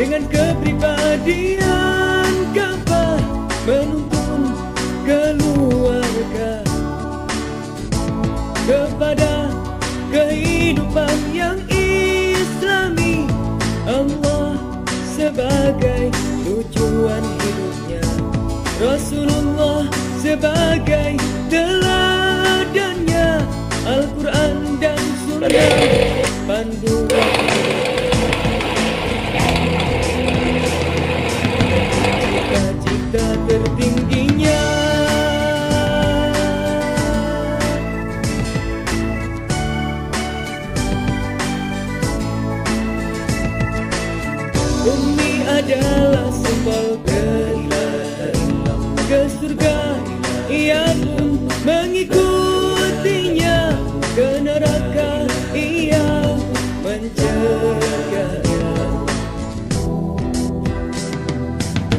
dengan kepribadian Ka'bah menuntun keluarga kepada kehidupan yang islami. Allah sebagai tujuan hidupnya, Rasulullah sebagai teladannya, Al-Quran dan Sunnah panduan. Cita-cita tertingginya Umi adalah simbol ke surga, ia pun mengikutinya, ke neraka ia mencegahnya.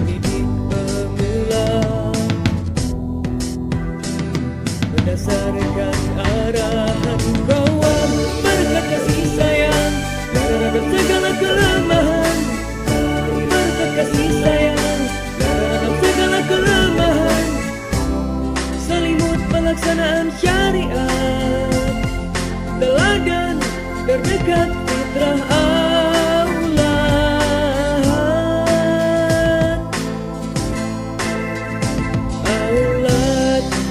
Didik pemula berdasarkan arahan kawan, berkat kasih sayang terhadap segala kelemahan, berkat kasih sayang terhadap segala kelemahan, selimut pelaksanaan syariat, teladan terdekat fitrah aulad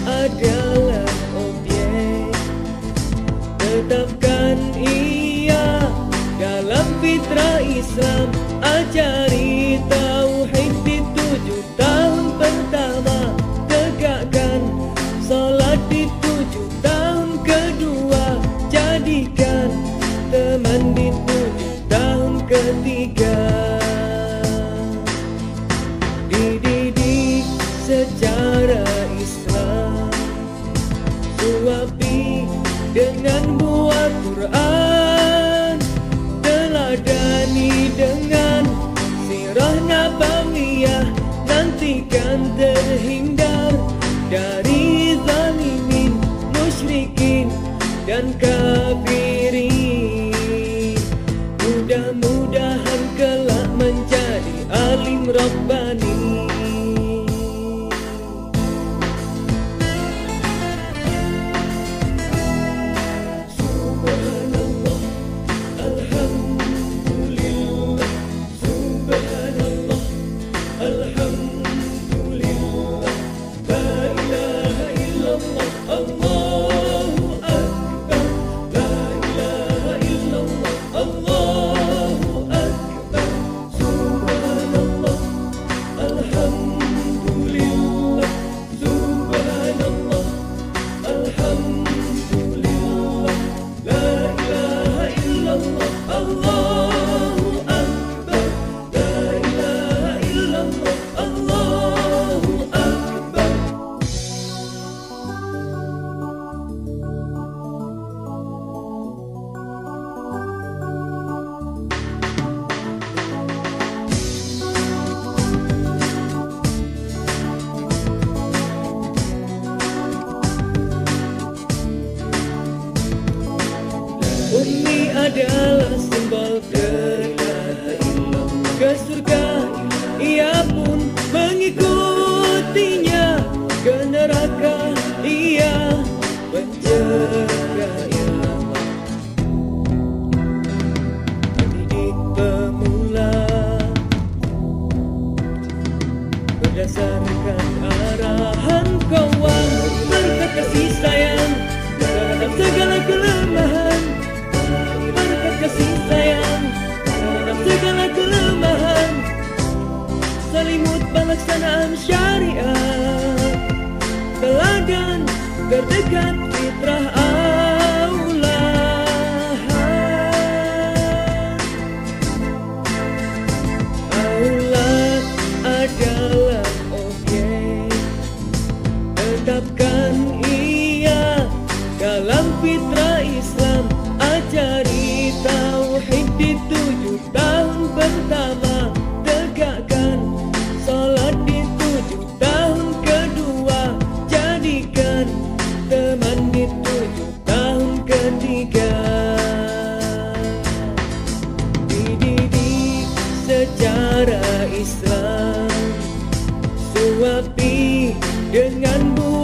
adalah objek, tetapkan ia dalam fitrah Islam, ajari tauhid di 7 tahun pertama, tegakkan salat di 7 tahun kedua, jadikan teman di 7 tahun ketiga. Dididik secara Islam, suapi dengan buah Quran, teladani dengan sirah nabawiyah, nantikan terhindar dari zalimin, musyrikin dan kafirin. Mudah-mudahan kelak menjadi alim rabbani. Subhanallah, alhamdulillah, subhanallah, alhamdulillah, la ilaha illallah, Allahu akbar, la ilaha illallah, Allahu akbar, subhanallah, alhamdulillah, subhanallah, alhamdulillah, la ilaha illallah, Allahu akbar, la ilaha illallah, Allahu akbar. Umi adalah simbol ke surga, ia pun mengikutinya, ke neraka ia mencegahnya. Didik pemula berdasarkan arahan kawan, berkat kasih sayang terhadap segala kelemahan, berkat kasih sayang terhadap segala kelemahan, selimut pelaksanaan syariat, teladan terdekat fitrah aulad adalah objek, tetapkan ia dalam fitrah Islam, ajari tauhid di 7 tahun pertama, tegakkan salat di 7 tahun kedua, jadikan teman secara Islam. Suapi dengan buah